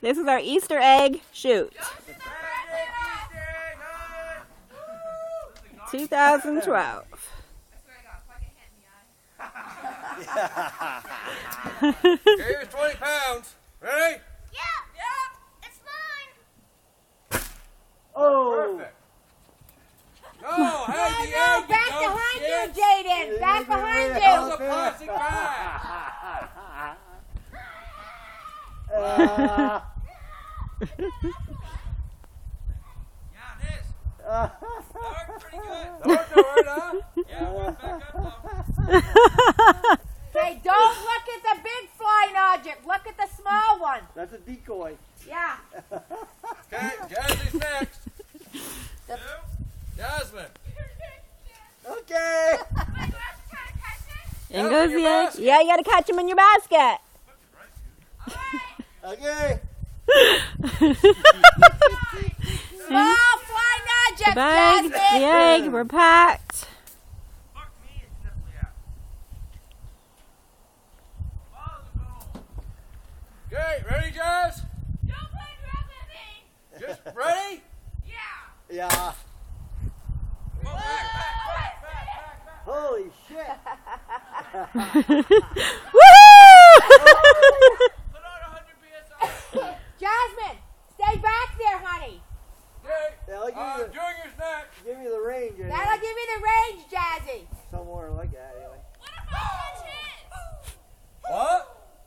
This is our Easter egg shoot. 2012. Here's 20 pounds. Ready? Yeah, it's mine. Oh! Perfect. Oh, hey, the egg, you Back dumb behind you, shit. Jaden. Back behind That you. was a plastic bag. Yeah, it is. That worked pretty good. That worked all right, huh? Yeah, it went back up though. Okay, don't look at the big flying object. Look at the small one. That's a decoy. Yeah. Okay, Jasmine's next. Jasmine. Okay. In goes the egg. Yeah, you gotta catch them in your basket. Okay. Small flying object, The bag, the Jasmine. egg, we're packed. Fuck me, it's simply out. Okay, ready, Jazz? Don't play drop with me. Just ready? Yeah. Go back. Holy shit. Woo! Put on 100 PSI. Jasmine, stay back there, honey. Okay, Yeah, I'll Junior's next. give you the range. Anyway. That'll give you the range, Jazzy. Somewhere like that, anyway. What if I catch his? What?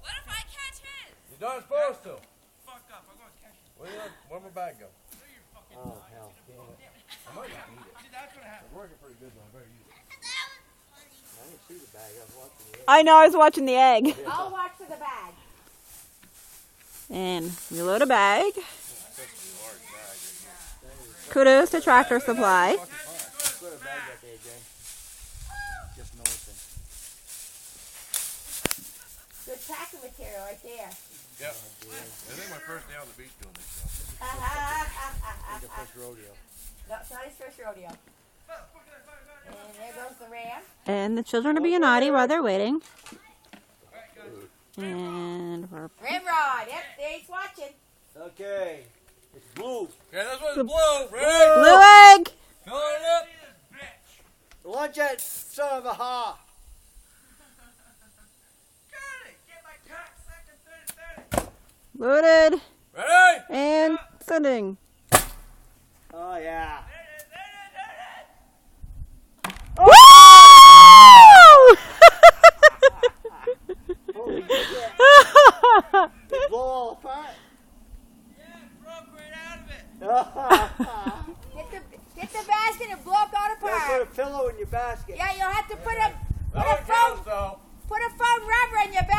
What if I catch his? You're not supposed to. Fuck up, I'm gonna catch him. Where'd my bag go? Oh, hell. Damn it. I might not need it. That's what happened. It's working pretty good, though. I better use it. I didn't see the bag. I was watching the egg. I know, I was watching the egg. I'll watch for the bag. And we load a bag. Kudos to Tractor Supply. Put a bag back there, Jay. Just noticing. Good packing material right there. Yep. I think my first day on the beach doing this stuff. The first rodeo. No, it's not his first rodeo. And there goes the ram. And the children are being naughty while they're waiting. And we're Ramrod. Yep, there he's watching. Okay. It's blue. Okay, this one's blue. Ready? blue egg. Filling it up. Launch that son of a ha. Loaded Ready? and sending. Oh, yeah. Woo! Holy shit. It blow all apart. Get the basket and blow it all Gotta put apart. a pillow in your basket. Yeah, you'll have to put a That one counts, though. put a foam rubber in your basket.